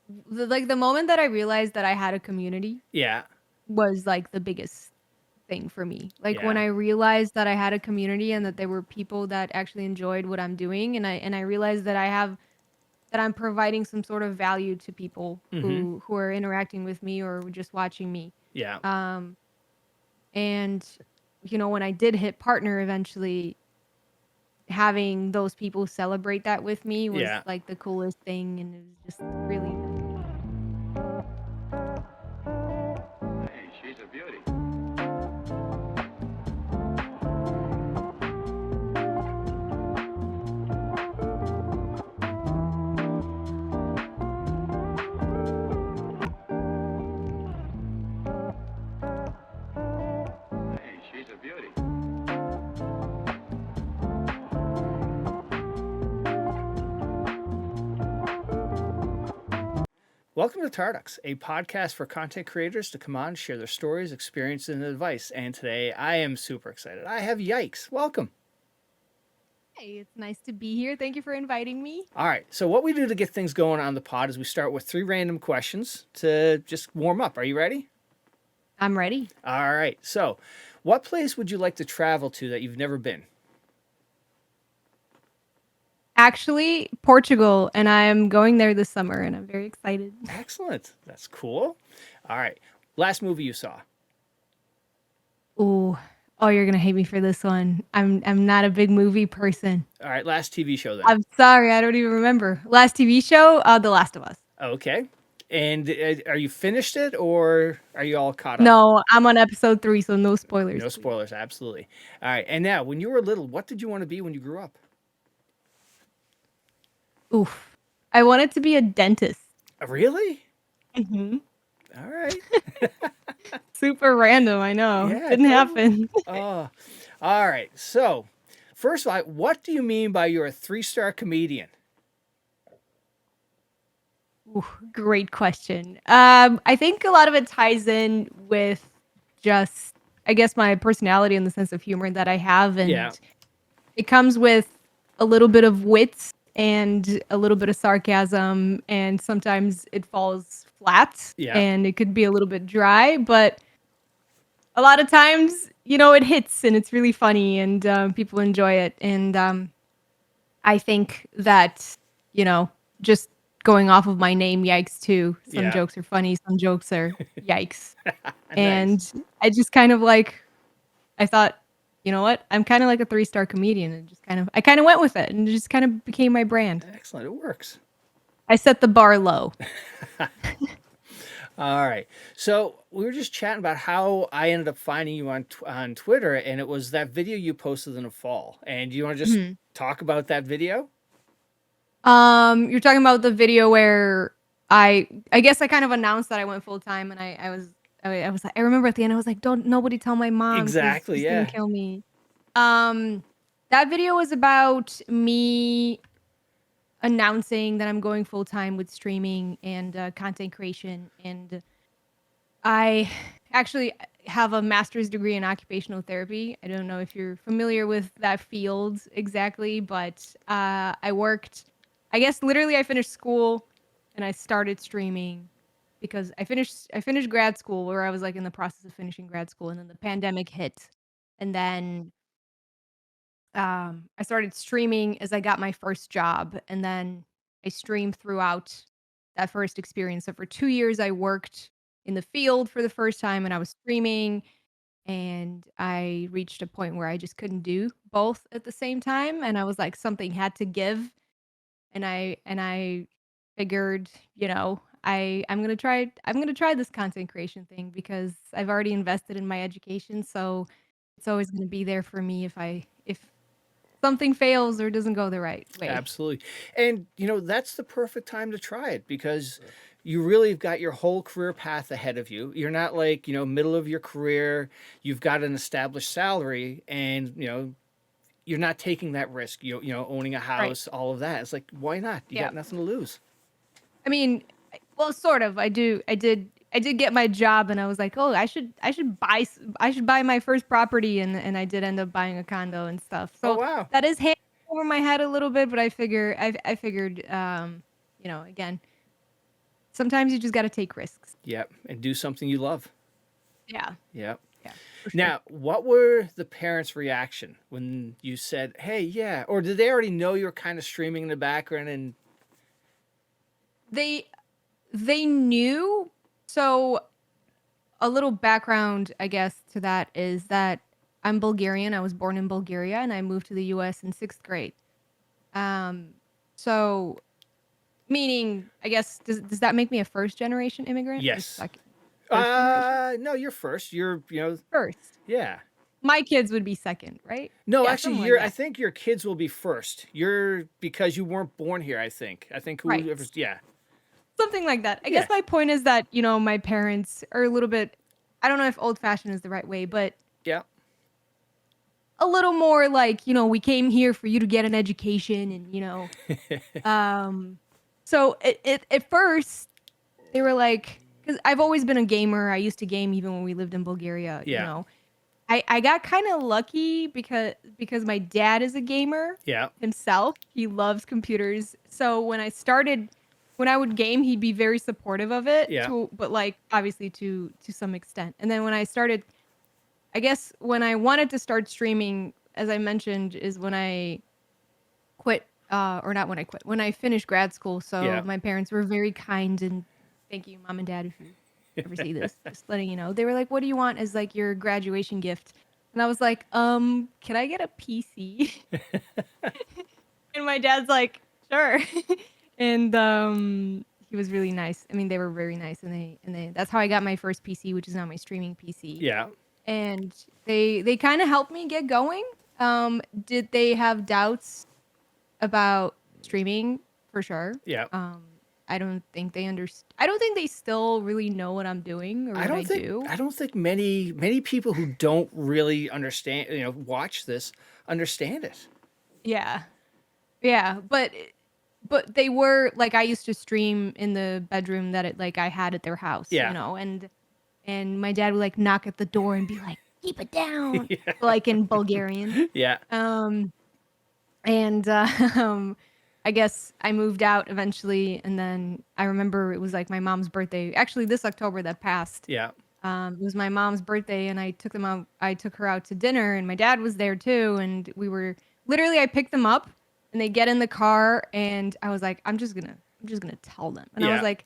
the moment that I realized that I had a community Yeah. was like the biggest thing for me. Like when Yeah. I realized that I had a community and that there were people that actually enjoyed what I'm doing, and I realized that I'm providing some sort of value to people Mm-hmm. who are interacting with me or just watching me. Yeah. Um, and when I did hit partner eventually, having those people celebrate that with me was Yeah. like the coolest thing, and it was just really. Hey, she's a beauty. Hey, she's a beauty. Welcome to Tarducks, a podcast for content creators to come on, share their stories, experiences, and advice. And today I am super excited. I have Yikes. Welcome. Hey, it's nice to be here. Thank you for inviting me. All right. So, what we do to get things going on the pod is we start with 3 random questions to just warm up. Are you ready? I'm ready. All right. So, what place would you like to travel to that you've never been? Actually, Portugal, and I am going there this summer, and I'm very excited. Excellent. That's cool. All right. Last movie you saw? Ooh, oh, you're gonna hate me for this one. I'm not a big movie person. All right. Last TV show then? I'm sorry, I don't even remember. Last TV show, The Last of Us. Okay. And are you finished it or are you all caught up? No, I'm on episode 3, so no spoilers, No please. spoilers. Absolutely. All right. And now, when you were little, what did you want to be when you grew up? Oof, I wanted to be a dentist. Really? Mhm. All right. Super random, I know. Yeah, Didn't totally. happen. Oh, all right. So, first of all, what do you mean by you're a 3-star comedian? Ooh, great question. I think a lot of it ties in with just, I guess, my personality and the sense of humor that I have, Yeah. and it comes with a little bit of wit and a little bit of sarcasm, and sometimes it falls flat Yeah. and it could be a little bit dry, but a lot of times, it hits and it's really funny and people enjoy it. And I think that, just going off of my name, Yikes, too, some Yeah. jokes are funny, some jokes are yikes. Nice. And I just kind of like, I thought, you know what? I'm kind of like a 3-star comedian, and I kind of went with it, and it just kind of became my brand. Excellent. It works. I set the bar low. All right. So we were just chatting about how I ended up finding you on Twitter, and it was that video you posted in the fall. And do you want to just Mhm. talk about that video? You're talking about the video where I guess I kind of announced that I went full time, and I was like, I remember at the end I was like, don't nobody tell my mom because Exactly. she's gonna Yeah. kill me. Um, that video was about me announcing that I'm going full time with streaming and content creation, and I actually have a master's degree in occupational therapy. I don't know if you're familiar with that field exactly, but I worked, I guess literally I finished school and I started streaming because I finished grad school where I was like in the process of finishing grad school, and then the pandemic hit. And then I started streaming as I got my first job, and then I streamed throughout that first experience. So for 2 years, I worked in the field for the first time, and I was streaming, and I reached a point where I just couldn't do both at the same time, and I was like, something had to give, and I figured, I'm gonna try this content creation thing because I've already invested in my education, so it's always gonna be there for me if something fails or doesn't go the right way. Absolutely. And, that's the perfect time to try it because you really have got your whole career path ahead of you. You're not like, middle of your career, you've got an established salary and, you're not taking that risk, owning a Right. house, all of that. It's like, why not? You Yeah. got nothing to lose. I mean, well, sort of. I did get my job, and I was like, "Oh, I should buy my first property," and I did end up buying a condo and stuff. Oh, So wow. that is hanging over my head a little bit, but I figured, again, sometimes you just got to take risks. Yep. And do something you love. Yeah. Yep. Yeah. For sure. Now, what were the parents' reaction when you said, "Hey, yeah," or did they already know you were kind of streaming in the background? And they knew. So a little background, I guess, to that is that I'm Bulgarian. I was born in Bulgaria and I moved to the US in 6th grade. So meaning, I guess, does that make me a first generation immigrant? Or yes. second? First generation? No, you're first. You're, First. yeah. My kids would be second, right? No, Yeah, actually, something like I that. think your kids will be first. You're because you weren't born here. I think. Right. Whoever's, yeah. Something like that. I Yeah. guess my point is that, my parents are a little bit, I don't know if old fashioned is the right way, but Yeah. a little more like, we came here for you to get an education and, so at first they were like, because I've always been a gamer. I used to game even when we lived in Bulgaria, Yeah. I got kind of lucky because my dad is a gamer Yeah. himself. He loves computers. So when I would game, he'd be very supportive of it. Yeah. But like obviously to some extent. And then when I started, I guess when I wanted to start streaming, as I mentioned, is when I quit, or not when I quit, when I finished grad school. So Yeah. my parents were very kind, and thank you, Mom and Dad, if you ever see this, just letting you know. They were like, "What do you want as like your graduation gift?" And I was like, can I get a PC?" And my dad's like, "Sure." And he was really nice. I mean, they were very nice, and they that's how I got my first PC, which is now my streaming PC. Yeah. And they kind of helped me get going. Did they have doubts about streaming? For sure. Yeah. I don't think they I don't think they still really know what I'm doing or what I do. I don't think many people who don't really understand, watch this, understand it. Yeah. Yeah, but they were like, I used to stream in the bedroom that I had at their house, Yeah. and my dad would like knock at the door and be like, "Keep it down," Yeah. like in Bulgarian. Yeah. And I guess I moved out eventually, and then I remember it was like my mom's birthday. Actually, this October that passed. Yeah. It was my mom's birthday, and I took her out to dinner, and my dad was there too, and we were literally, I picked them up, and they get in the car, and I was like, I'm just gonna tell them, and I Yeah. was like,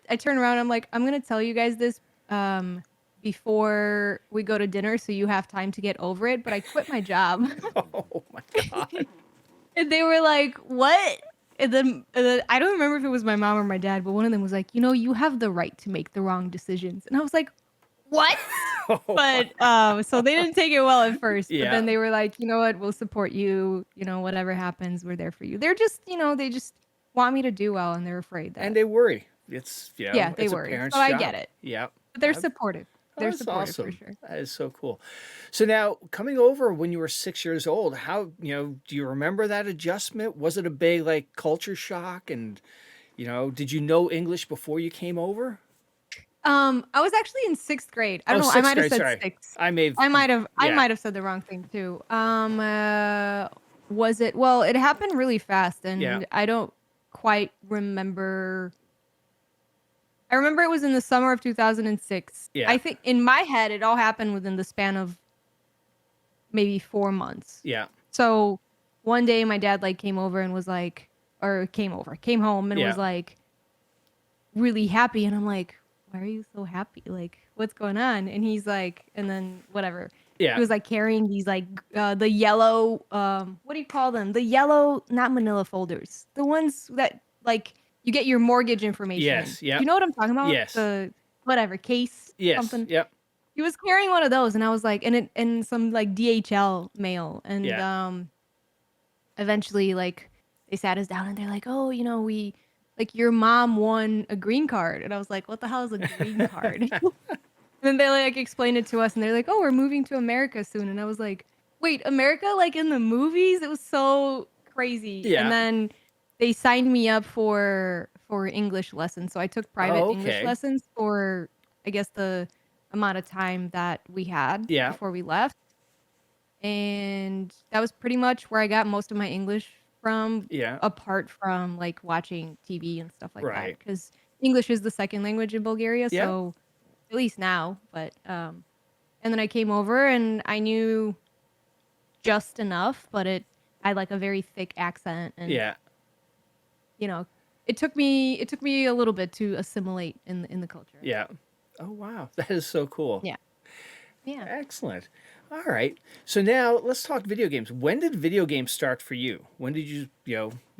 I turn around, I'm like, I'm gonna tell you guys this before we go to dinner, so you have time to get over it. But I quit my job. Oh my God. And they were like, "What?" And then I don't remember if it was my mom or my dad, but one of them was like, "You have the right to make the wrong decisions." And I was like, "What?" But so they didn't take it well at first. But Yeah. then they were like, "You know what? We'll support you. Whatever happens, we're there for you." They're just, they just want me to do well, and they're afraid that. And they worry. It's Yeah, they it's worry. a parent's So I job. get it. Yeah. But they're supportive. They're That's supportive awesome. for sure. That is so cool. So now, coming over when you were 6 years old, how, do you remember that adjustment? Was it a big like culture shock? And, did you know English before you came over? I was actually in 6th grade. I don't know. I Sixth might have grade, said sorry. 6. I I yeah. might have said the wrong thing too. Was it? Well, it happened really fast, and Yeah. I don't quite remember. I remember it was in the summer of 2006. Yeah. I think in my head, it all happened within the span of maybe 4 months. Yeah. So one day, my dad came over and was like, or came home and Yeah. was like, really happy, and I'm like, "Why are you so happy? Like, what's going on?" And he's like, and then whatever. Yeah. He was like carrying these the yellow, what do you call them? The yellow, not manila folders. The ones that you get your mortgage information Yes, in. yep. You know what I'm talking about? Yes. The whatever case. Yes. Something. Yep. He was carrying one of those, and I was like, and some DHL mail, and Yeah. eventually they sat us down and they're like, "Oh, we your mom won a green card," and I was like, "What the hell is a green card?" And then they explained it to us, and they're like, "Oh, we're moving to America soon," and I was like, "Wait, America in the movies?" It was so crazy. Yeah. And then they signed me up for English lessons, so I took private English okay. lessons for I guess the amount of time that we had Yeah. before we left, and that was pretty much where I got most of my English from. Yeah. Apart from watching TV and stuff like that, Right. because English is the second language in Bulgaria, Yeah. so at least now. But and then I came over and I knew just enough, but it I had like a very thick accent, and Yeah. you know, it took me a little bit to assimilate in the culture. Yeah. Oh, wow. That is so cool. Yeah. Yeah. Excellent. All right. So now let's talk video games. When did video games start for you? When did you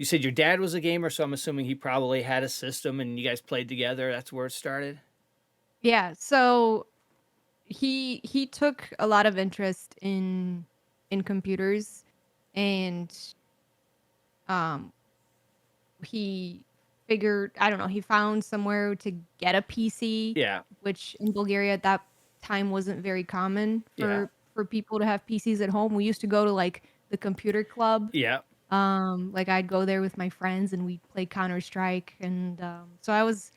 said your dad was a gamer, so I'm assuming he probably had a system and you guys played together. That's where it started. Yeah. So he took a lot of interest in computers, and um he figured, I don't know, he found somewhere to get a PC, Yeah. which in Bulgaria at that time wasn't very common Yeah. for people to have PCs at home. We used to go to like the computer club. Yeah. Like I'd go there with my friends and we'd play Counter-Strike, and so I was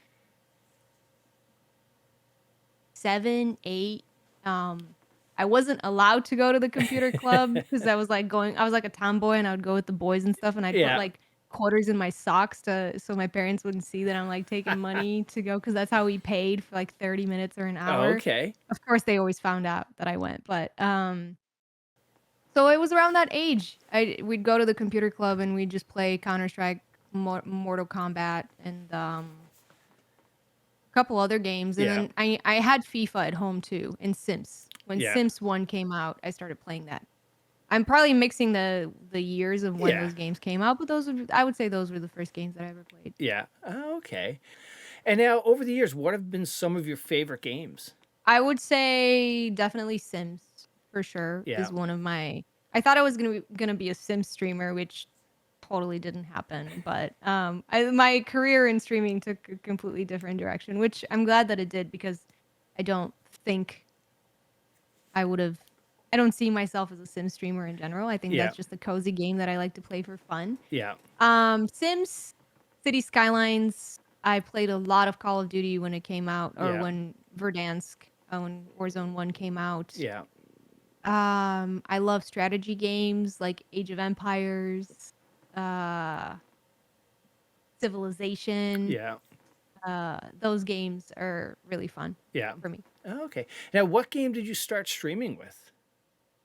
7, 8. I wasn't allowed to go to the computer club because I was like a tomboy and I would go with the boys and stuff, and I'd Yeah. put like quarters in my socks so my parents wouldn't see that I'm like taking money to go, because that's how we paid for like 30 minutes or an Oh, hour. okay. Of course, they always found out that I went, but so it was around that age. We'd go to the computer club and we'd just play Counter-Strike, Mortal Kombat, and couple other games, and Yeah. then I had FIFA at home too, and Sims. When Yeah. Sims 1 came out, I started playing that. I'm probably mixing the years of when Yeah. those games came out, but I would say those were the first games that I ever played. Yeah. Oh, okay. And now over the years, what have been some of your favorite games? I would say definitely Sims for sure Yeah. is one of my. I thought I was gonna be a Sims streamer, which totally didn't happen. But my career in streaming took a completely different direction, which I'm glad that it did, because I don't think I would have. I don't see myself as a Sim streamer in general. I think Yeah. that's just a cozy game that I like to play for fun. Yeah. Sims, City Skylines. I played a lot of Call of Duty when it came out, or Yeah. when Verdansk, when Warzone 1 came out. Yeah. I love strategy games like Age of Empires, uh, Civilization. Yeah. Those games are really fun Yeah. for me. Oh, okay. Now, what game did you start streaming with?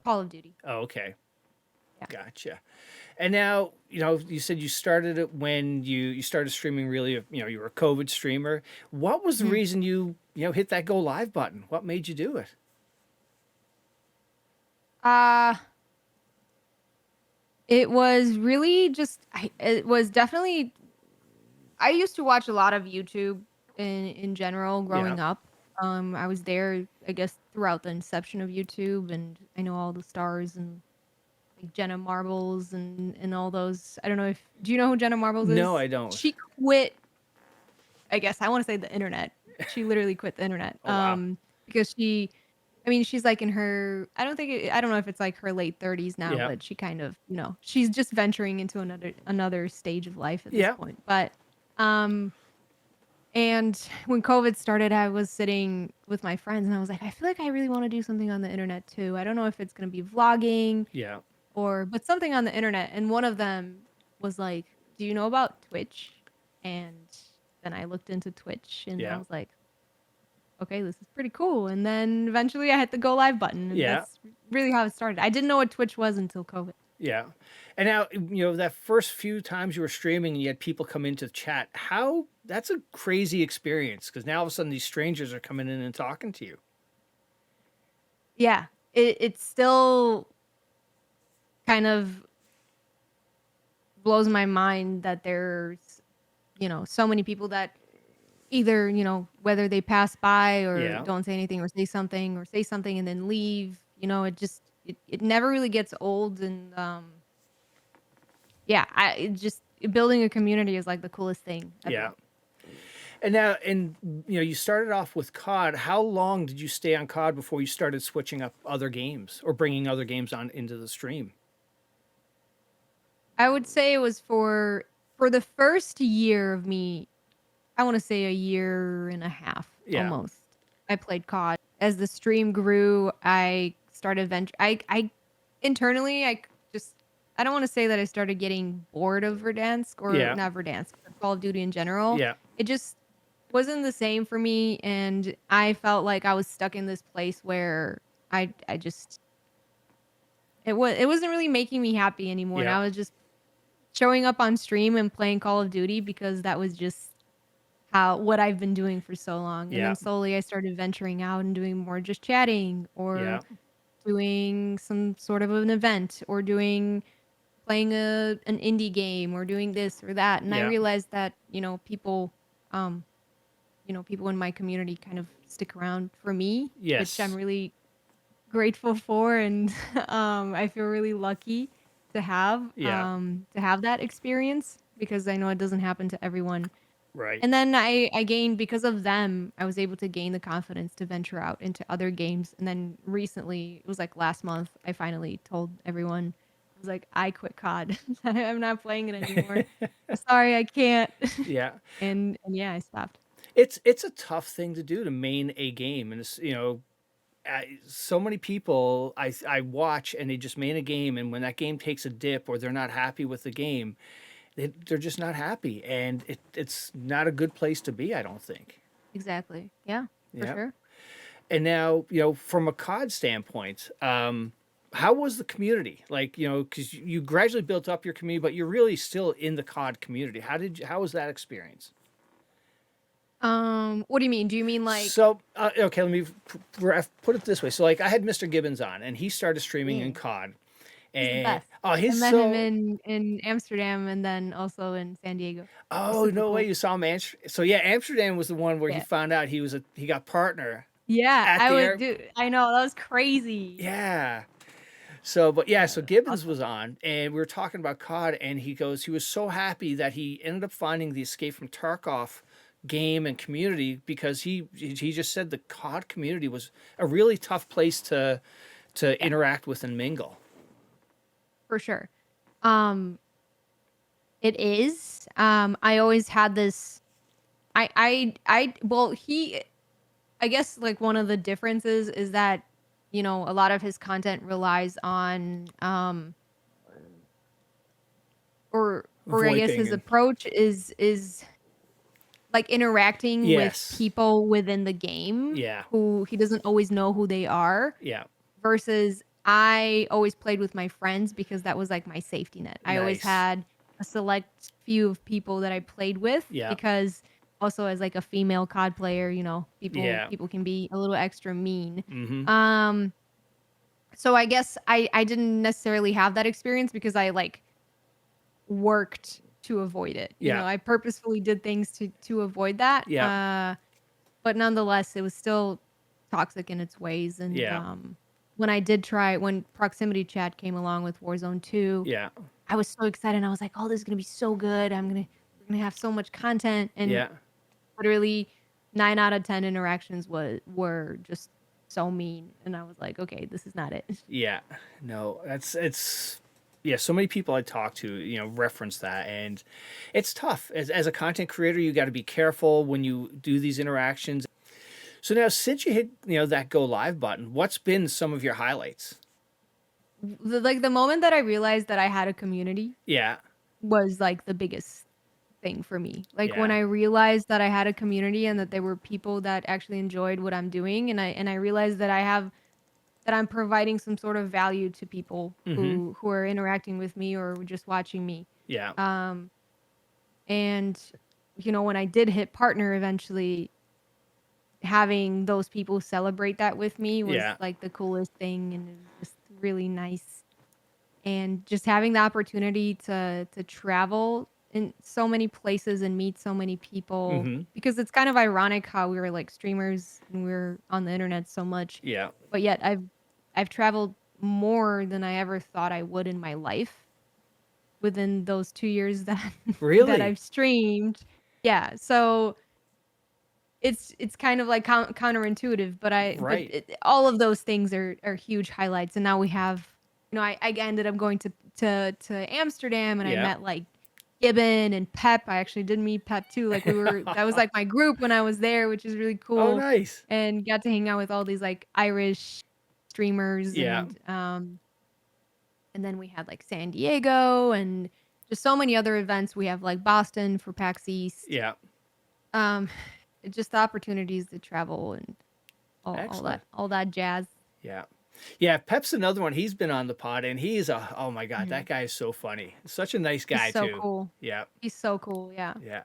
Call of Duty. Oh, okay. Yeah. Gotcha. And now, you said you started it when you started streaming, really, you were a COVID streamer. What was the Mhm. reason you hit that go live button? What made you do it? It was really just, it was definitely, I used to watch a lot of YouTube in general growing up. I was there, I guess, throughout the inception of YouTube, and I know all the stars and like Jenna Marbles and all those. I don't know do you know who Jenna Marbles is? No, I don't. She quit, I guess I want to say, the internet. She literally quit the internet. Oh, wow. Because she's like in her, I don't know if it's like her late 30s now, Yeah. but she kind of, she's just venturing into another stage of life at this Yeah. point. But and when COVID started, I was sitting with my friends and I was like, I feel like I really want to do something on the internet too. I don't know if it's going to be vlogging Yeah. but something on the internet. And one of them was like, do you know about Twitch? And then I looked into Twitch and Yeah. I was like, okay, this is pretty cool. And then eventually I hit the go live button. And Yeah. that's really how it started. I didn't know what Twitch was until COVID. Yeah. And now, that first few times you were streaming and you had people come into the chat, that's a crazy experience, because now all of a sudden these strangers are coming in and talking to you. Yeah. It still kind of blows my mind that there's, so many people that either, whether they pass by or Yeah. don't say anything or say something and then leave, it never really gets old. And building a community is like the coolest thing ever. Yeah. And now, you started off with COD. How long did you stay on COD before you started switching up other games or bringing other games on into the stream? I would say it was for the first year of me, I want to say a year and a half, Yeah. almost. I played COD. As the stream grew, I started I internally, I don't want to say that I started getting bored of Verdansk, or Yeah. not Verdansk, but Call of Duty in general. Yeah. It just wasn't the same for me, and I felt like I was stuck in this place where I just it wasn't really making me happy anymore, and Yeah. I was just showing up on stream and playing Call of Duty because that was just what I've been doing for so long. And Yeah. then slowly I started venturing out and doing more just chatting or Yeah. doing some sort of an event or playing an indie game or doing this or that. And I Yeah. realized that, um, people in my community kind of stick around for me, which I'm Yes. really grateful for, and I feel really lucky Yeah. to have that experience because I know it doesn't happen to everyone. Right. And then I gained because of them, I was able to gain the confidence to venture out into other games. And then recently, it was like last month, I finally told everyone, I was like, I quit COD. I'm not playing it anymore. I'm sorry, I can't. Yeah. And yeah, I stopped. It's a tough thing to do to main a game, and it's so many people I watch and they just main a game, and when that game takes a dip or they're not happy with the game, they're just not happy, and it's not a good place to be. I don't think. Exactly. Yeah, for Yeah. sure. And now, from a COD standpoint, how was the community? Like, because you gradually built up your community, but you're really still in the COD community. How was that experience? What do you mean? Do you mean like So, okay, let me put it this way. So, like, I had Mr. Gibbons on, and he started streaming in yeah, COD, he's the and best. oh, I he's met him so. in Amsterdam and then also in San Diego. He's Oh super no way! cool. You saw him. So yeah, Amsterdam was the one where he Yeah. found out he got partner Yeah, at I the would air. do I know, that was crazy. Yeah. So, but yeah, so That's Gibbons awesome. was on, and we were talking about COD, and he goes, he was so happy that he ended up finding the Escape from Tarkov game and community because he just said the COD community was a really tough place to Yeah, interact with and mingle. for sure. Um, it is. I always had this well, I guess like one of the differences is that, a lot of his content relies on or I guess VoIPing his and approach is like interacting with yes, people within the game yeah, who he doesn't always know who they are yeah, versus I always played with my friends because that was like my safety net. I always nice, had a select few of people that I played with yeah, because also as like a female COD player, yeah, people can be a little extra mean. mm-hmm, Um so I guess I didn't necessarily have that experience because I like worked to avoid it. yeah, I purposefully did things to avoid that. yeah, But nonetheless, it was still toxic in its ways. And yeah, when proximity chat came along with Warzone 2, yeah, I was so excited. I was like, "Oh, this is gonna be so good. We're gonna have so much content." And yeah. literally, 9 out of 10 interactions were just so mean. And I was like, "Okay, this is not it." Yeah, no, it's yeah. So many people I talk to, reference that, and it's tough as a content creator. You got to be careful when you do these interactions. So now, since you hit that go live button, what's been some of your highlights? The moment that I realized that I had a community Yeah, was like the biggest thing for me. Like when yeah, I realized that I had a community and that there were people that actually enjoyed what I'm doing, and I realized that I'm providing some sort of value to people mm-hmm, who are interacting with me or just watching me. yeah, Um and when I did hit partner eventually, having those people celebrate that with me was yeah, like the coolest thing, and it was just really nice. And just having the opportunity to travel in so many places and meet so many people, mm-hmm, because it's kind of ironic how we were like streamers and we are on the internet so much, yeah. but yet I've traveled more than I ever thought I would in my life within those 2 years that that Really? I've streamed. Yeah, so it's kind of like counterintuitive, Right. all of those things are huge highlights. And now we have, I ended up going to Amsterdam, and I Yeah. met like Gibbon and Pep. I actually did meet Pep too. Like that was like my group when I was there, which is really Oh, cool, nice. and got to hang out with all these like Irish streamers. Yeah, And then we had like San Diego and just so many other events. We have like Boston for PAX East. yeah, Um just the opportunities to travel and Excellent. all that jazz. Yeah. Yeah, Pep's another one. He's been on the pod, and he's oh my God, that guy is so funny. Such a nice He's guy so too. cool. Yeah. He's so cool. Yeah. Yeah.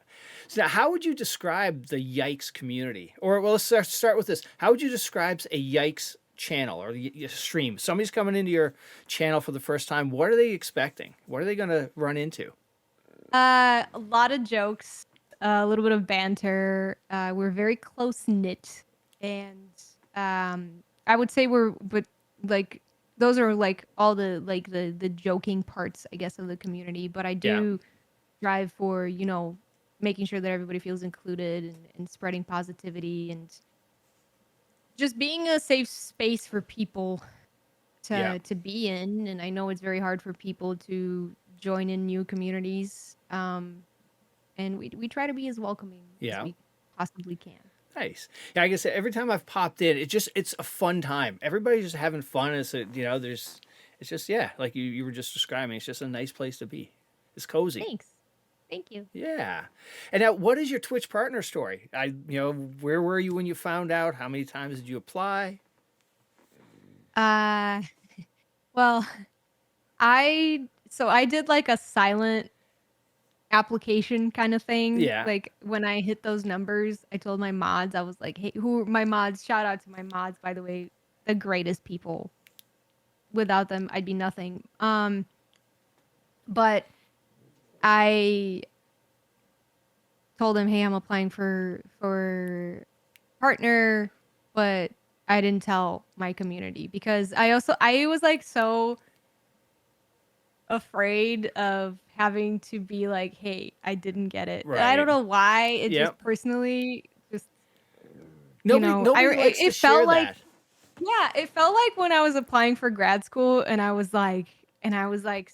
So now, how would you describe the Yikes community? Or well, let's start with this. How would you describe a Yikes channel or the stream? Somebody's coming into your channel for the first time. What are they expecting? What are they going to run into? A lot of jokes, a little bit of banter. We're very close knit, and I would say but like those are like all the the joking parts, I guess, of the community. But I do strive for making sure that everybody feels included and spreading positivity and just being a safe space for people to be in. And I know it's very hard for people to join in new communities. And we try to be as welcoming as we possibly can. Nice. Yeah, like I said, every time I've popped in, it's a fun time. Everybody's just having fun. It's it's just like you were just describing. It's just a nice place to be. It's cozy. Thanks. Thank you. Yeah. And now, what is your Twitch partner story? Where were you when you found out? How many times did you apply? Well, I did like a silent application kind of thing. Yeah. Like when I hit those numbers, I told my mods, I was like, hey, who are my mods? Shout out to my mods, by the way, the greatest people. Without them, I'd be nothing. But I told him, hey, I'm applying for partner, but I didn't tell my community because I was like so afraid of having to be like, hey, I didn't get it. Right. I don't know why. It just personally just nobody likes to share like that. yeah, it felt like when I was applying for grad school and I was like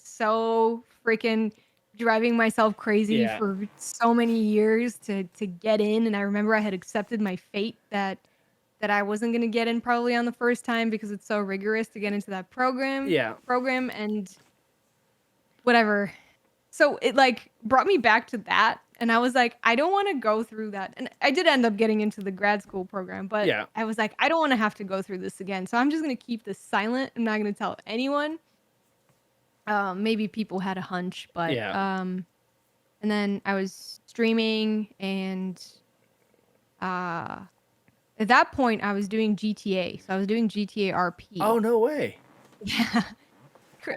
so freaking driving myself crazy for so many years to get in. And I remember I had accepted my fate that I wasn't going to get in probably on the first time because it's so rigorous to get into that program and whatever. So it like brought me back to that. And I was like, I don't want to go through that. And I did end up getting into the grad school program, but I was like, I don't want to have to go through this again. So I'm just going to keep this silent. I'm not going to tell anyone. Maybe people had a hunch, but and then I was streaming and at that point I was doing GTA. So I was doing GTA RP. Oh, no way. Yeah.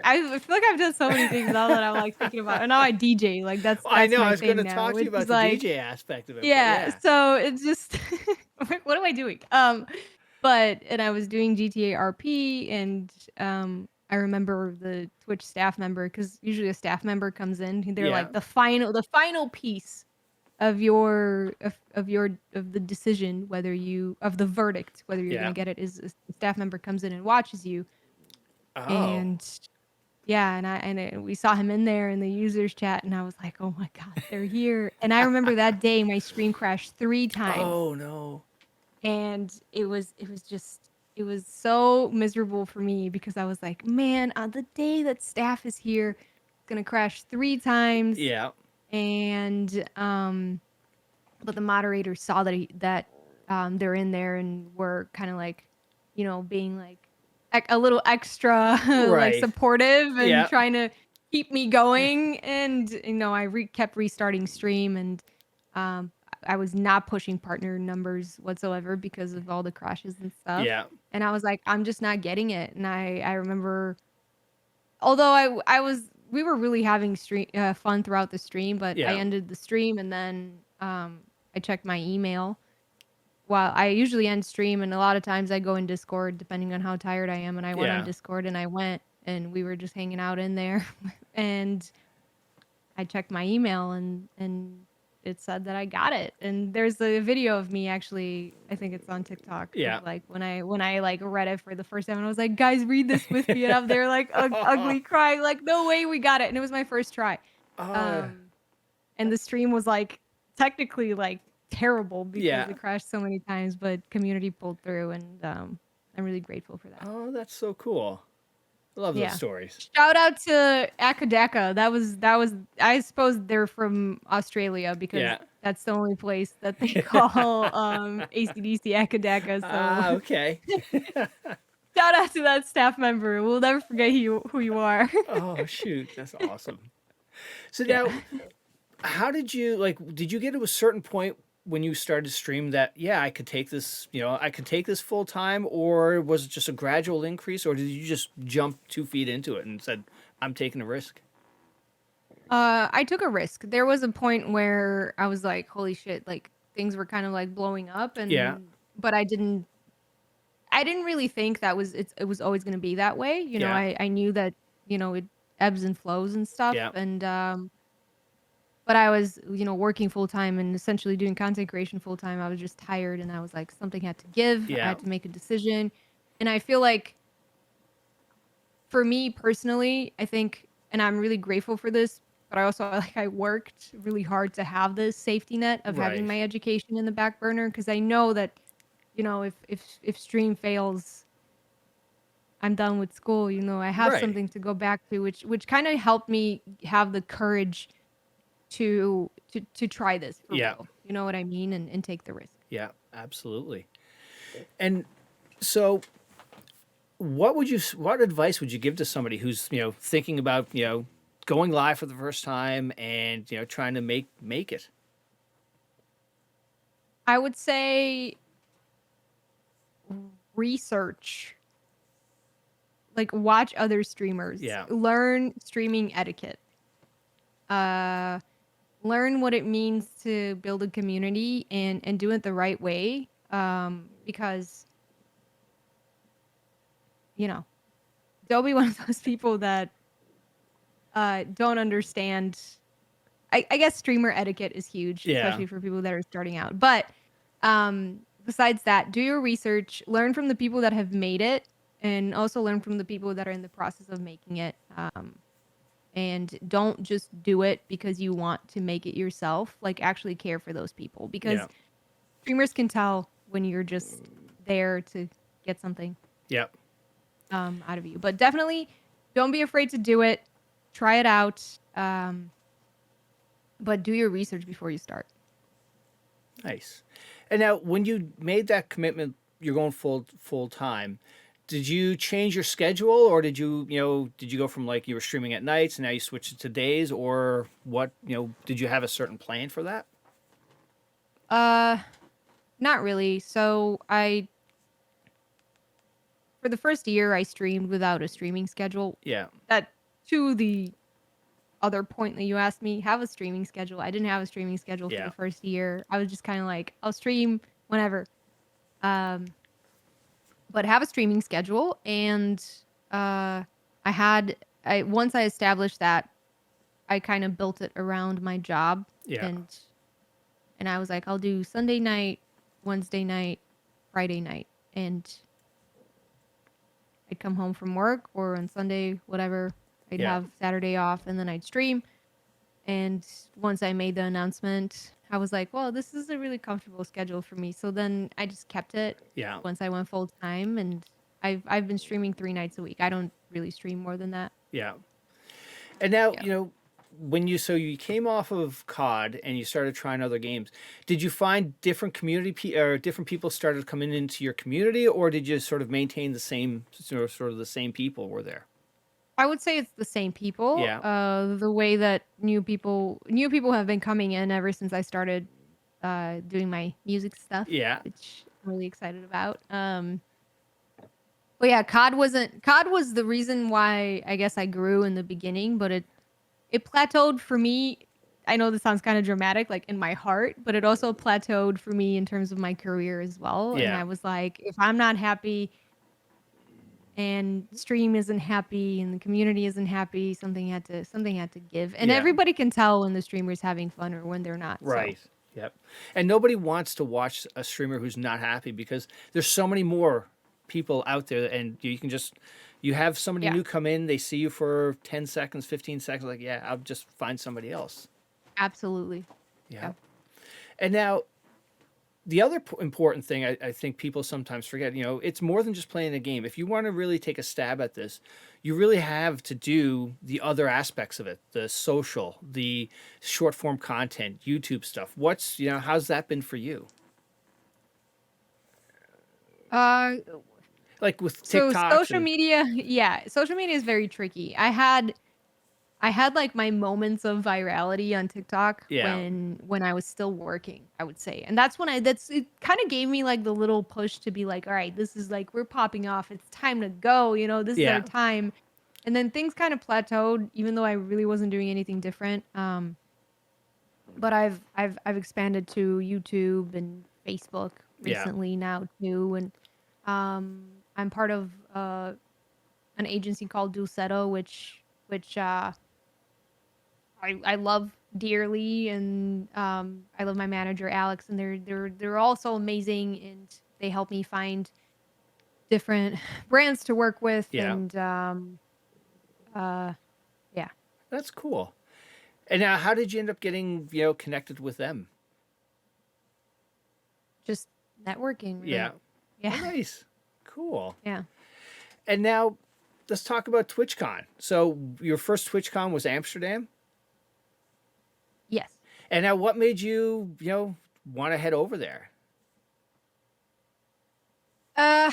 I feel like I've done so many things now that I'm like thinking about. And now I DJ. Like that's I know. my I was going to now, talk to you about the like, DJ aspect of it. Yeah. So it's just what am I doing? But and I was doing GTA RP and I remember the Twitch staff member because usually a staff member comes in. They're like the final piece of the decision whether you of the verdict whether you're gonna get it is a staff member comes in and watches you. And yeah, and we saw him in there in the users chat, and I was like, oh my God, they're here. And I remember that day my stream crashed 3 times. Oh no. And it was so miserable for me because I was like, man, on the day that staff is here, it's gonna crash 3 times. Yeah. And but the moderator saw that they're in there and were kind of like, being like a little extra like supportive and trying to keep me going. And I kept restarting stream and I was not pushing partner numbers whatsoever because of all the crashes and stuff. Yeah. And I was like, I'm just not getting it. And I remember, although we were really having fun throughout the stream, but I ended the stream and then I checked my email. Well, I usually end stream, and a lot of times I go in Discord, depending on how tired I am. And I went on Discord, and and we were just hanging out in there. And I checked my email, and it said that I got it. And there's a video of me actually. I think it's on TikTok. Of, like when I like read it for the first time, and I was like, "Guys, read this with me." And I'm there like ugly crying, like, "No way, we got it!" And it was my first try. And the stream was like technically like terrible because it crashed so many times, but community pulled through, and I'm really grateful for that. Oh, that's so cool. Love those Yeah. stories. Shout out to Akadeka. That was I suppose they're from Australia because Yeah. that's the only place that they call ACDC Akadeka. Ah, So okay. shout out to that staff member. We'll never forget who you are. Oh, shoot. That's awesome. So Yeah. now, how did you like? Did you get to a certain point when you started to stream that? Yeah, I could take this. I could take this full time, or was it just a gradual increase, or did you just jump 2 feet into it and said, "I'm taking a risk"? I took a risk. There was a point where I was like, holy shit, like things were kind of like blowing up Yeah. but I didn't really think it was always going to be that way. Yeah. I knew that, it ebbs and flows and stuff. Yeah. And, but I was, working full time and essentially doing content creation full time. I was just tired and I was like, something had to give. I Yeah. had to make a decision. And I feel like for me personally, I think, and I'm really grateful for this, but I also I worked really hard to have this safety net of having Right. my education in the back burner because I know that, if stream fails, I'm done with school. I have Right. something to go back to, which kind of helped me have the courage to try this for Yeah. real. You know what I mean? And take the risk. Yeah. Absolutely. And so, what advice would you give to somebody who's thinking about going live for the first time and trying to make it? I would say research, like watch other streamers, Yeah. learn streaming etiquette, learn what it means to build a community and do it the right way. Because don't be one of those people that don't understand. I guess streamer etiquette is huge, Yeah. especially for people that are starting out. But besides that, do your research, learn from the people that have made it, and also learn from the people that are in the process of making it. And don't just do it because you want to make it yourself. Like, actually care for those people because Yeah. streamers can tell when you're just there to get something Yeah. out of you. But definitely don't be afraid to do it. Try it out. But do your research before you start. Nice. And now, when you made that commitment, you're going full time. Did you change your schedule, or did you go from like you were streaming at nights and now you switched it to days, or what? Did you have a certain plan for that? Not really. So for the first year, I streamed without a streaming schedule. Yeah. That to the other point that you asked me, have a streaming schedule. I didn't have a streaming schedule for Yeah. the first year. I was just kind of like, I'll stream whenever. But have a streaming schedule, and once I established that, I kind of built it around my job. Yeah. And I was like, I'll do Sunday night, Wednesday night, Friday night, and I'd come home from work, or on Sunday, whatever, I'd Yeah. have Saturday off, and then I'd stream. And once I made the announcement, I was like, well, this is a really comfortable schedule for me. So then I just kept it Yeah. once I went full time, and I've been streaming 3 nights a week. I don't really stream more than that. Yeah. And now, Yeah. when you came off of COD and you started trying other games, did you find different or different people started coming into your community, or did you sort of maintain the same sort of the same people were there? I would say it's the same people. Yeah. The way that new people have been coming in ever since I started doing my music stuff. Yeah. Which I'm really excited about. But yeah, COD was the reason why I guess I grew in the beginning, but it plateaued for me. I know this sounds kind of dramatic, like in my heart, but it also plateaued for me in terms of my career as well. And Yeah. I was like, if I'm not happy and stream isn't happy and the community isn't happy, something had to give. And Yeah. everybody can tell when the streamer's having fun or when they're not. Right. So. Yep. And nobody wants to watch a streamer who's not happy because there's so many more people out there, and you have somebody Yeah. new come in, they see you for 10 seconds, 15 seconds, like, yeah, I'll just find somebody else. Absolutely. Yeah. Yeah. And now, the other important thing I think people sometimes forget, you know, it's more than just playing a game. If you want to really take a stab at this, you really have to do the other aspects of it, the social, the short form content, YouTube stuff. How's that been for you? Uh, Like with so TikToks and social media is very tricky. I had like my moments of virality on TikTok yeah, when I was still working, I would say. And that's when it kind of gave me like the little push to be like, all right, this is like we're popping off. It's time to go, this is our yeah, time. And then things kind of plateaued, even though I really wasn't doing anything different. But I've expanded to YouTube and Facebook yeah. recently now too. And I'm part of an agency called Dulcetto, which I love dearly, and I love my manager Alex, and they're all so amazing, and they help me find different brands to work with, Yeah. and yeah, That's cool. And now, how did you end up getting, connected with them? just networking, really. Yeah. Yeah, Oh, nice. Cool. yeah, And now let's talk about TwitchCon. So your first TwitchCon was Amsterdam. yes. And now what made you, want to head over there? Uh,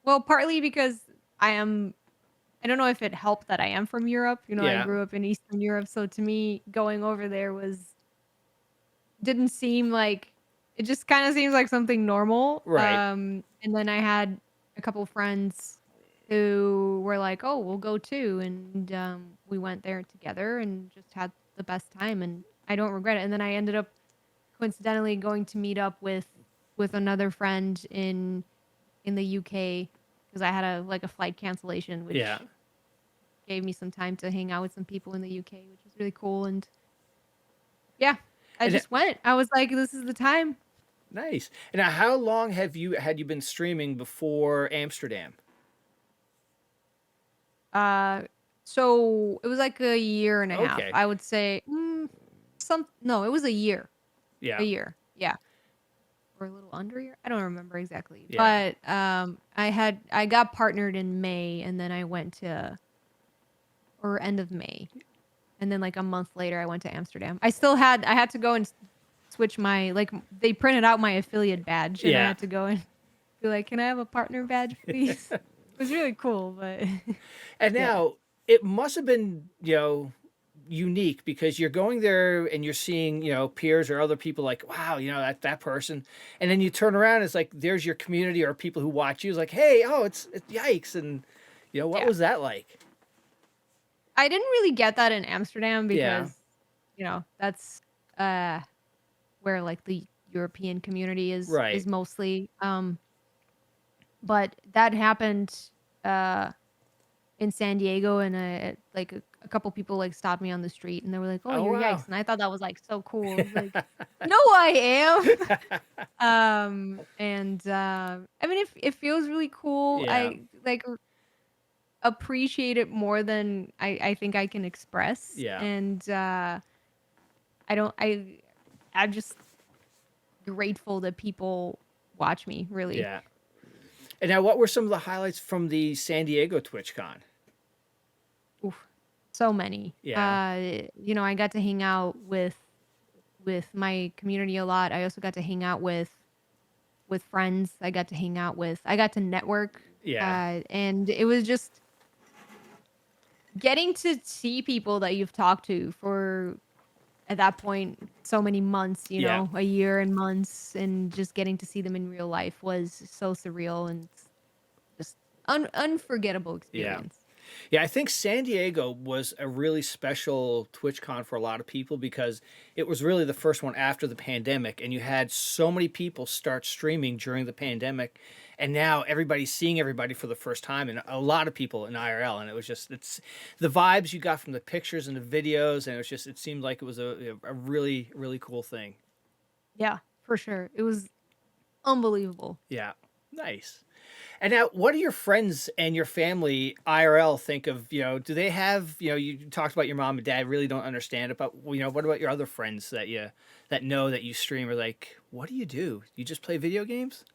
well, partly because I don't know if it helped that I am from Europe. I Yeah. grew up in Eastern Europe, so to me, going over there didn't seem like it just kind of seems like something normal. Right. And then I had a couple friends who were like, "Oh, we'll go too," and we went there together and just had the best time, and I don't regret it. And then I ended up coincidentally going to meet up with another friend in the UK because I had a flight cancellation, which Yeah. gave me some time to hang out with some people in the UK, which was really cool. And yeah, I And just went. I was like, this is the time. nice. And now how long had you been streaming before Amsterdam? So it was like a year and a half. Okay. I would say no, it was a year. Yeah. A year. Yeah. Or a little under a year. I don't remember exactly. Yeah. But I got partnered in May, and then I went to or end of May. And then like a month later I went to Amsterdam. I had to go and switch they printed out my affiliate badge, and I Yeah. had to go and be like, "Can I have a partner badge, please?" It was really cool, but And yeah. now it must have been, unique because you're going there and you're seeing, peers or other people like, wow, that person. And then you turn around, it's like, there's your community or people who watch you. It's like, hey, oh, it's Yikes. And, what Yeah. was that like? I didn't really get that in Amsterdam Yeah. because, that's where like the European community Right. is mostly. But that happened in San Diego, and like a couple people like stopped me on the street, and they were like, "Oh, Oh, you're wow. Yikes," and I thought that was like so cool. I was like, "No, I am." And I mean, it feels really cool. Yeah. I like appreciate it more than I think I can express. Yeah. And I don't I'm just grateful that people watch me, really. Yeah. And now what were some of the highlights from the San Diego TwitchCon? Oof, so many. Yeah. I got to hang out with my community a lot. I also got to hang out with friends. I got to network. Yeah. And it was just getting to see people that you've talked to for at that point so many months, Yeah. a year and months, and just getting to see them in real life was so surreal and just unforgettable Yeah. experience. Yeah, I think San Diego was a really special TwitchCon for a lot of people because it was really the first one after the pandemic, and you had so many people start streaming during the pandemic, and now everybody's seeing everybody for the first time, and a lot of people in IRL, and it's the vibes you got from the pictures and the videos, and it seemed like it was a really, really cool thing. Yeah, for sure. It was unbelievable. Yeah, nice. And now, what do your friends and your family IRL think of, do they have, you talked about your mom and dad really don't understand it, but, what about your other friends that know that you stream, or like, what do? You just play video games?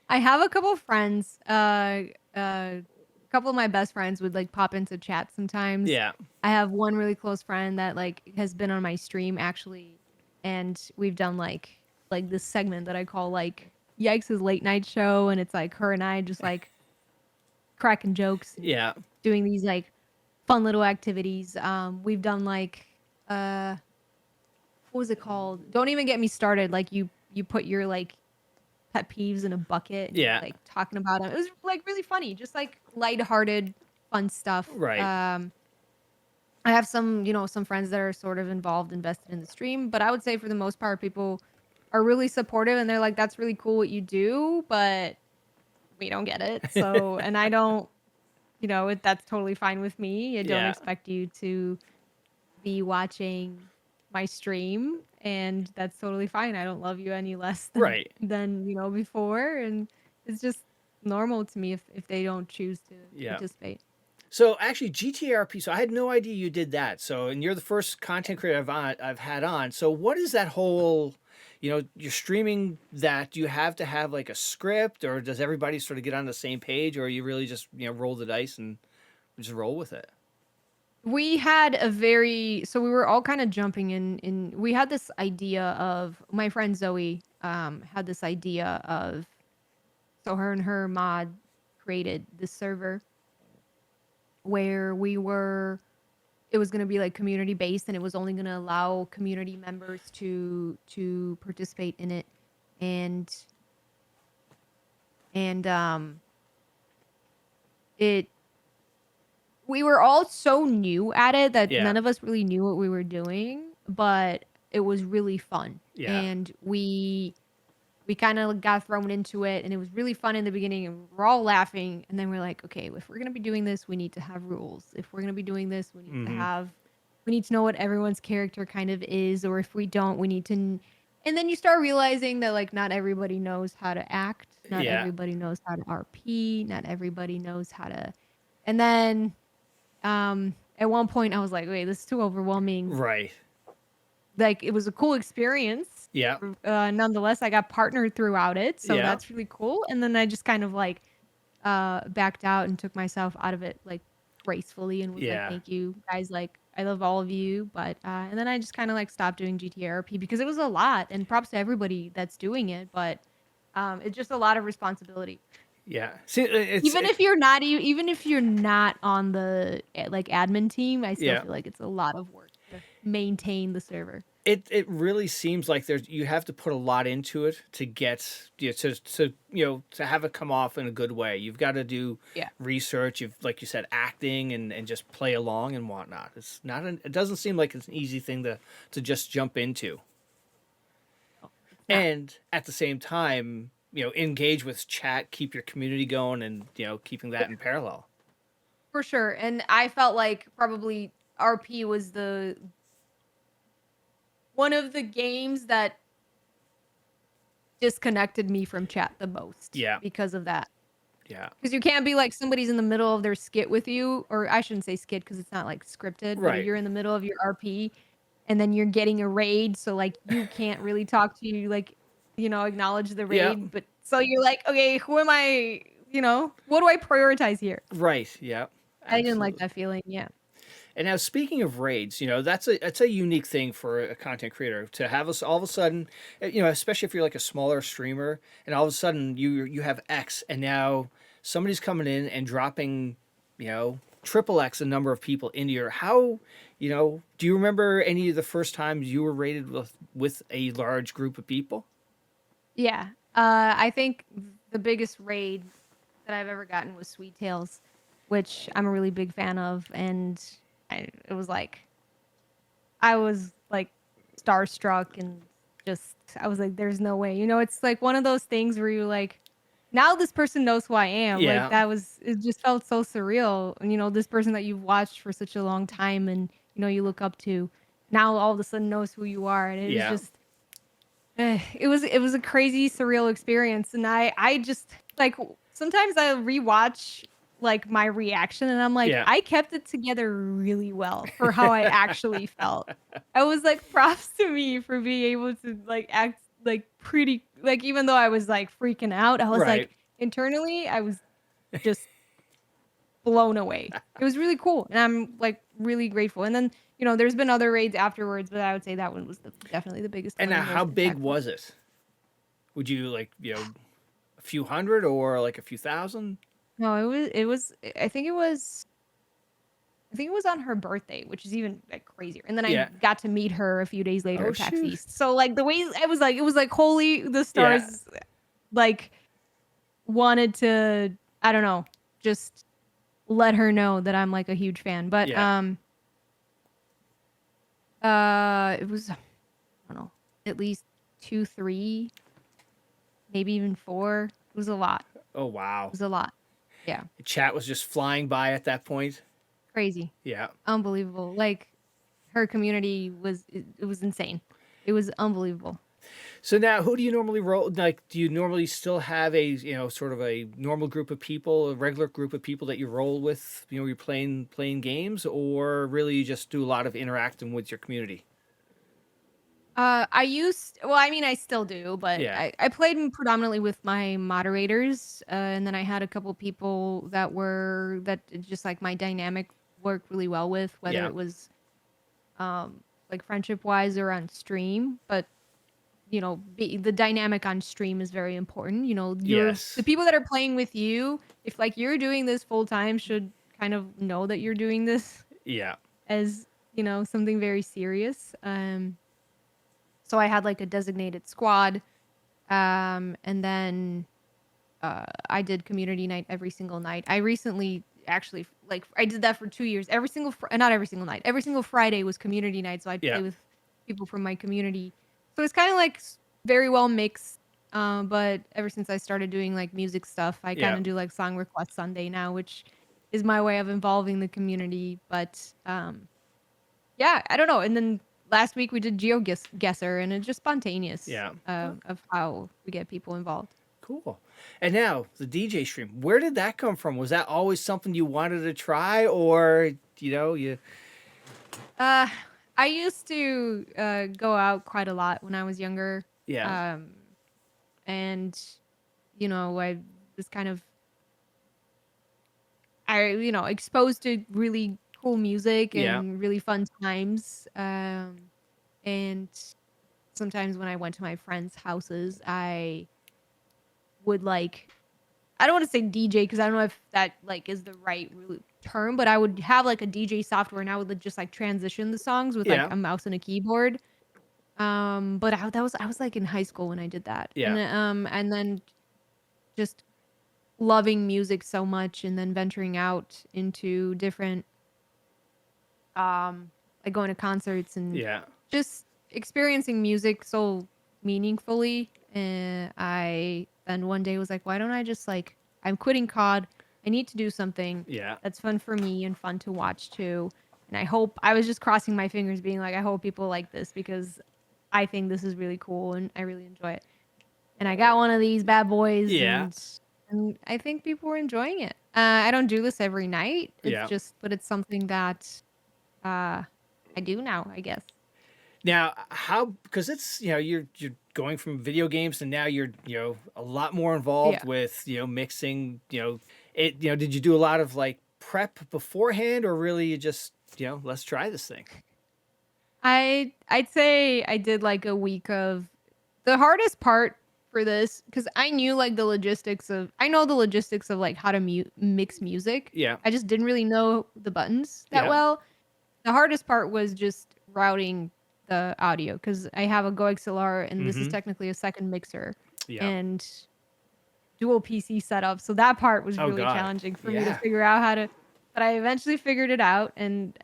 I have a couple of friends. A couple of my best friends would like pop into chat sometimes. Yeah. I have one really close friend that like has been on my stream actually, and we've done like this segment that I call like Yikes' late night show, and it's like her and I just like cracking jokes and Yeah. doing these like fun little activities. We've done like what was it called? Don't even get me started. Like you put your like pet peeves in a bucket and Yeah. like talking about them. It was like really funny, just like lighthearted, fun stuff. Right. I have some, some friends that are sort of involved, invested in the stream, but I would say for the most part, people are really supportive and they're like, that's really cool what you do, but we don't get it. So, and I don't, that's totally fine with me. I don't Yeah. expect you to be watching my stream, and that's totally fine. I don't love you any less than, Right. before, and it's just normal to me if they don't choose to Yeah. participate. So actually, GTRP. So I had no idea you did that. So, and you're the first content creator I've had on. So what is that whole? You're streaming that. Do you have to have like a script, or does everybody sort of get on the same page, or you really just roll the dice and just roll with it? We had so we were all kind of jumping in. We had this idea of, my friend Zoe had this idea of, so her and her mod created this server where it was going to be like community based, and it was only going to allow community members to participate in it. And we were all so new at it that Yeah. none of us really knew what we were doing, but it was really fun. Yeah. And we kind of got thrown into it, and it was really fun in the beginning, and we're all laughing. And then we're like, okay, if we're going to be doing this, we need to have rules. If we're going to be doing this, we need we need to know what everyone's character kind of is, or if we don't, we need to. And then you start realizing that like not everybody knows how to act. Not everybody knows how to RP. Not everybody knows how to. And then at one point I was like, wait, this is too overwhelming. Right. Like, it was a cool experience. Yeah. Nonetheless, I got partnered throughout it, so that's really cool. And then I just kind of like backed out and took myself out of it like gracefully and was like, thank you guys, like I love all of you, but and then I just kind of like stopped doing GTRP because it was a lot, and props to everybody that's doing it, but it's just a lot of responsibility. Yeah. See, even if you're not on the like admin team, I still feel like it's a lot of work to maintain the server. It really seems like you have to put a lot into it to get to have it come off in a good way. You've got to do research. You've, like you said, acting and just play along and whatnot. It's not it doesn't seem like it's an easy thing to just jump into. And at the same time, engage with chat, keep your community going, and keeping that in parallel. For sure. And I felt like probably RP was one of the games that disconnected me from chat the most. Yeah. Because of that. Yeah. Because you can't be like somebody's in the middle of their skit with you, or I shouldn't say skit because it's not like scripted, right. But you're in the middle of your RP and then you're getting a raid, so like you can't really talk to you, like, acknowledge the raid, but so you're like, okay, who am I, what do I prioritize here? Right. Yeah. Absolutely. I didn't like that feeling. Yeah. And now, speaking of raids, that's a unique thing for a content creator to have us all of a sudden, especially if you're like a smaller streamer, and all of a sudden you have X, and now somebody's coming in and dropping, triple X the number of people into your. How, do you remember any of the first times you were raided with a large group of people? Yeah. I think the biggest raid that I've ever gotten was Sweet Tails, which I'm a really big fan of, and it was like, I was like starstruck, and just, I was like, there's no way, it's like one of those things where you're like, now this person knows who I am. Yeah. Like it just felt so surreal. And this person that you've watched for such a long time and, you look up to, now all of a sudden knows who you are. And it was just, it was a crazy, surreal experience. And I just, like, sometimes I rewatch like my reaction and I'm like, I kept it together really well for how I actually felt. I was like, props to me for being able to like act like pretty like even though I was like freaking out, I was Right. like internally I was just blown away. It was really cool, and I'm like really grateful. And then there's been other raids afterwards, but I would say that one was definitely the biggest And one now, and how most big impactful. was it? Would you like, a few hundred or like a few thousand? No, it was I think it was on her birthday, which is even like crazier. And then I Yeah. got to meet her a few days later Oh at PAX shoot. East. So like the way it was like holy the Yeah. stars like wanted to I don't know, just let her know that I'm like a huge fan. But Yeah. it was I don't know, at least 2, 3, maybe even 4. It was a lot. Oh It wow. was a lot. Yeah. Chat was just flying by at that point. Crazy. Yeah. Unbelievable. Like her community was it was insane. It was unbelievable. So now, who do you normally roll? Like, do you normally still have a sort of a normal group of people, a regular group of people that you roll with? You're playing games, or really you just do a lot of interacting with your community? I still do, but Yeah. I played predominantly with my moderators, and then I had a couple people that just like my dynamic worked really well with, whether Yeah. it was like friendship wise or on stream. But the dynamic on stream is very important. The Yes. people that are playing with you, if like you're doing this full time, should kind of know that you're doing this Yeah. as something very serious. So I had like a designated squad, and then I did community night every single night. I recently actually like I did that for 2 years. Not every single night. Every single Friday was community night, so I'd Yeah. play with people from my community. So it's kind of like very well mixed. But ever since I started doing like music stuff, I kind Yeah. of do like song request Sunday now, which is my way of involving the community. But yeah, I don't know. And then last week we did GeoGuessr, and it's just spontaneous Yeah. of how we get people involved. Cool. And now the DJ stream. Where did that come from? Was that always something you wanted to try, or you? I used to go out quite a lot when I was younger. Yeah. And I was kind of exposed to really cool music Yeah. and really fun times. And sometimes when I went to my friends' houses, I would like I don't want to say DJ because I don't know if that like is the right term, but I would have like a DJ software and I would just like transition the songs with like Yeah. a mouse and a keyboard. But I was like in high school when I did that. Yeah. And then just loving music so much and then venturing out into different like going to concerts and Yeah. just experiencing music so meaningfully. And I then one day was like, why don't I just like I'm quitting COD. I need to do something Yeah. that's fun for me and fun to watch too. And I was just crossing my fingers being like, I hope people like this because I think this is really cool and I really enjoy it. And I got one of these bad boys Yeah. and I think people were enjoying it. I don't do this every night. Yeah. But it's something that I do now, I guess. Now, because it's you're going from video games to now you're a lot more involved Yeah. with mixing did you do a lot of like prep beforehand, or really you just let's try this thing? I'd say I did like a week of the hardest part for this because I know the logistics of like how to mix music. Yeah. I just didn't really know the buttons that Yeah. well. The hardest part was just routing the audio because I have a Go XLR and this is technically a second mixer Yeah. and dual PC setup. So that part was Oh, really God. challenging for me to Yeah. figure out how to. But I eventually figured it out, and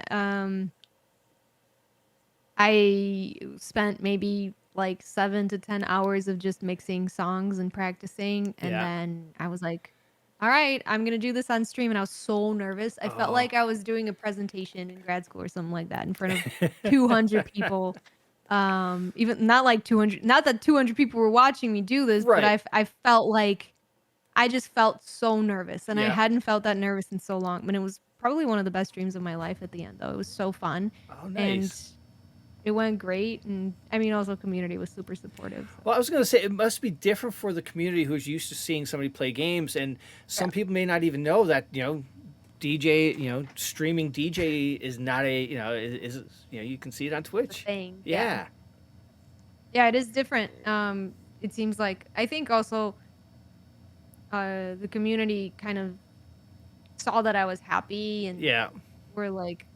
I spent maybe like 7 to 10 hours of just mixing songs and practicing. And Yeah. then I was like, all right, I'm going to do this on stream. And I was so nervous. I felt Oh. like I was doing a presentation in grad school or something like that in front of 200 people. Even not like 200, not that 200 people were watching me do this, Right. but I felt like I just felt so nervous. And I Yeah. hadn't felt that nervous in so long. But it was probably one of the best streams of my life at the end, though. It was so fun. Oh, nice. it went great, and I mean, also community was super supportive. So. Well, I was going to say it must be different for the community who's used to seeing somebody play games, and some Yeah. people may not even know that DJ, streaming DJ is not a is you can see it on The Twitch. thing. Yeah. Yeah, it is different. It seems like I think also the community kind of saw that I was happy and Yeah. were like,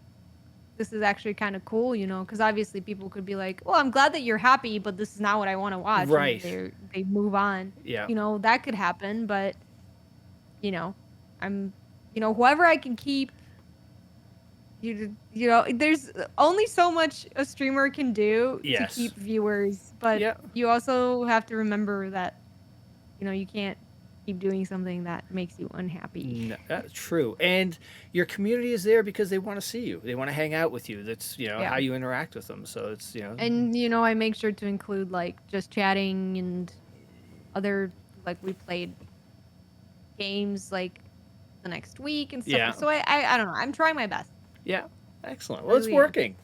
this is actually kind of cool, because obviously people could be like, well, I'm glad that you're happy, but this is not what I want to watch. Right. And they move on. Yeah. That could happen, but I'm, whoever I can keep, there's only so much a streamer can do to Yes. keep viewers, but Yeah. you also have to remember that, you can't keep doing something that makes you unhappy. No, that's true. And your community is there because they want to see you. They want to hang out with you. That's, how you interact with them. So it's, And I make sure to include like just chatting and other, like, we played games like the next week and stuff. Yeah. So I don't know. I'm trying my best. Yeah. Excellent. Well, it's Really am. working,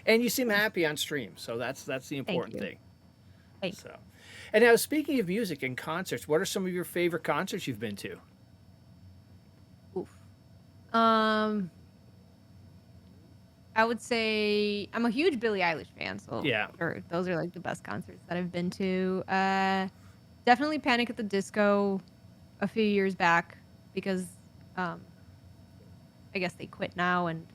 and you seem happy on stream. So that's the important you. thing. Thanks. So, and now speaking of music and concerts, what are some of your favorite concerts you've been to? Oof. I would say I'm a huge Billie Eilish fan, so Yeah. sure, those are like the best concerts that I've been to. Definitely Panic at the Disco a few years back because I guess they quit now and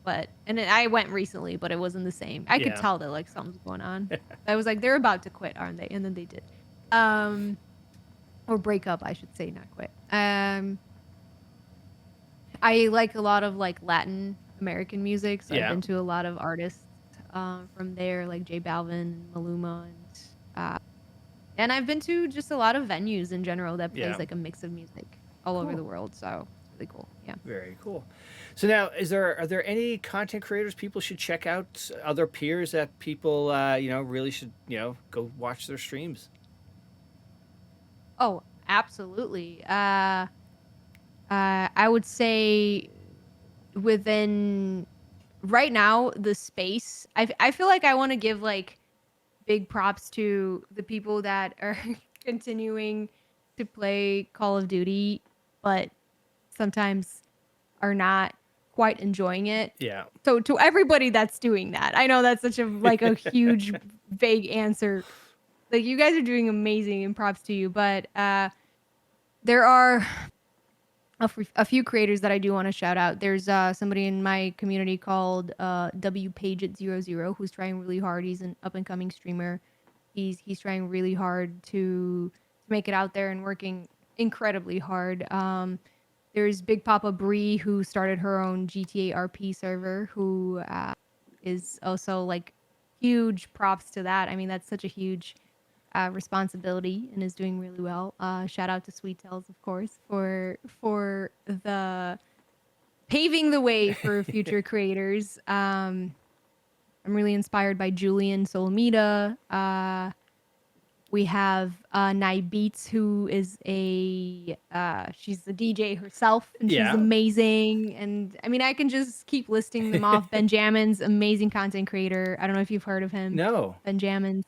I went recently, but it wasn't the same. I could tell that like something's going on. I was like, they're about to quit, aren't they? And then they did. Or break up, I should say, not quit. I like a lot of like Latin American music, so I've been to a lot of artists from there, like J Balvin, Maluma, and I've been to just a lot of venues in general that plays like a mix of music all over the world. So it's really cool. Yeah. Very cool. So now, are there any content creators people should check out? Other peers that people really should go watch their streams? Oh, absolutely. I would say within right now the space. I feel like I want to give like big props to the people that are continuing to play Call of Duty, but sometimes are not quite enjoying it. Yeah. So to everybody that's doing that, I know that's such a like a huge vague answer. Like you guys are doing amazing and props to you, but there are a few creators that I do want to shout out. There's somebody in my community called WPageIt00 who's trying really hard. He's an up and coming streamer. He's trying really hard to make it out there and working incredibly hard. There's Big Papa Bree who started her own GTA RP server, who is also like huge props to that. I mean, that's such a huge responsibility and is doing really well. Shout out to Sweet Tales, of course, for the paving the way for future creators. I'm really inspired by Julian Solomita. We have Night Beats, who is she's the DJ herself, and she's amazing. And I mean, I can just keep listing them off. Benjamin's amazing content creator. I don't know if you've heard of him. No. Benjamin's.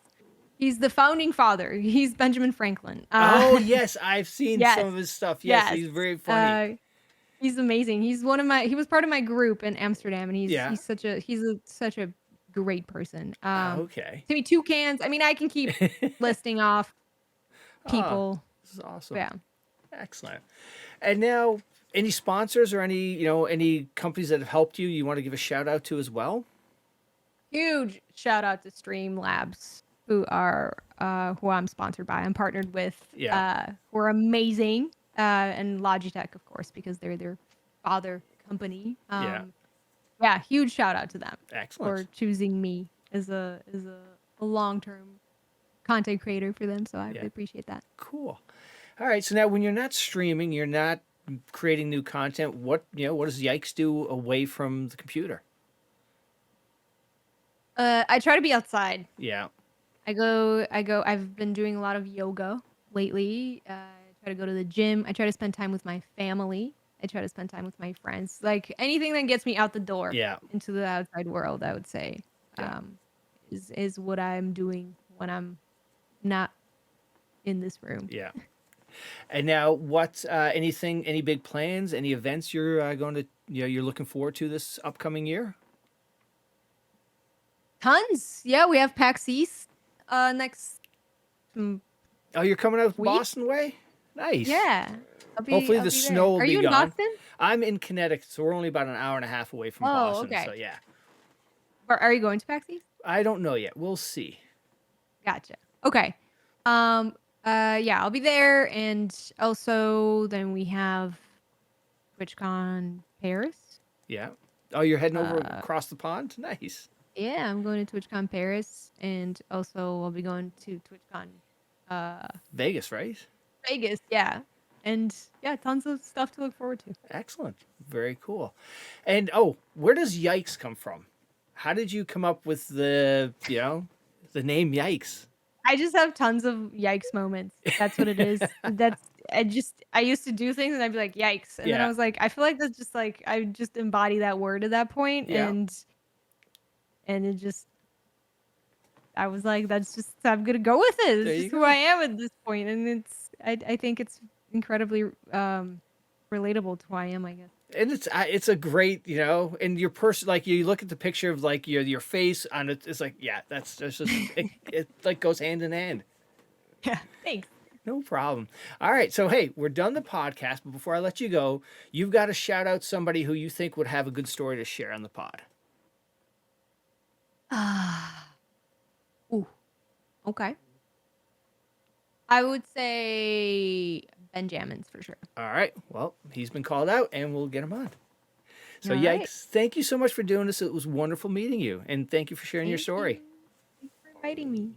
He's the founding father. He's Benjamin Franklin. Oh yes, I've seen some of his stuff. Yes, he's very funny. He's amazing. He was part of my group in Amsterdam, and he's such a great person. Okay. Timmy Toucans. I mean, I can keep listing off people. This is awesome. Yeah. Excellent. And now, any sponsors or any companies that have helped you want to give a shout out to as well? Huge shout out to Streamlabs, who I'm sponsored by. I'm partnered with. Who are amazing. And Logitech, of course, because they're their father company. Yeah, huge shout out to them. Excellent. For choosing me as a long-term content creator for them. So I really appreciate that. Cool. All right. So now when you're not streaming, you're not creating new content, what does Yikes do away from the computer? I try to be outside. Yeah. I've been doing a lot of yoga lately. I try to go to the gym. I try to spend time with my family. I try to spend time with my friends. Like anything that gets me out the door into the outside world, I would say. Yeah. Is what I'm doing when I'm not in this room. Yeah. And now, what's any big plans, any events you're going to, you're looking forward to this upcoming year? Tons. Yeah, we have PAX East next. Oh, you're coming out Week? Boston way? Nice. Yeah. Hopefully I'll the be snow there. will Are be you in gone. Boston? I'm in Connecticut, so we're only about an hour and a half away from Oh, Boston. okay. So yeah, Or are you going to PAX East? I don't know yet. We'll see. Gotcha. Okay. Yeah, I'll be there, and also then we have TwitchCon Paris. Yeah. Oh, you're heading over Uh, across the pond? Nice. Yeah, I'm going to TwitchCon Paris, and also I'll be going to TwitchCon Vegas, right? Vegas. Yeah, and yeah, tons of stuff to look forward to. Excellent. Very cool. And oh, where does Yikes come from? How did you come up with the the name Yikes? I just have tons of yikes moments. That's what it is. I used to do things and I'd be like yikes, and then I Yeah. was like, I feel like that's just like I just embody that word at that point, Yeah. and it just I was like, that's just I'm gonna go with it. There It's you just go. who I am at this point, and I think it's incredibly relatable to who I am, I guess. And it's a great, and your person, like you look at the picture of like your face on it, it's like, yeah, that's just it like goes hand in hand. Yeah, thanks. No problem. All right, so hey, we're done the podcast, but before I let you go, you've got to shout out somebody who you think would have a good story to share on the pod. Ooh, okay. I would say Benjamins for sure. All right, well, he's been called out, and we'll get him on. So, All Yikes, right. thank you so much for doing this. It was wonderful meeting you, and thank you for sharing your Thank story. you. Thanks for inviting me.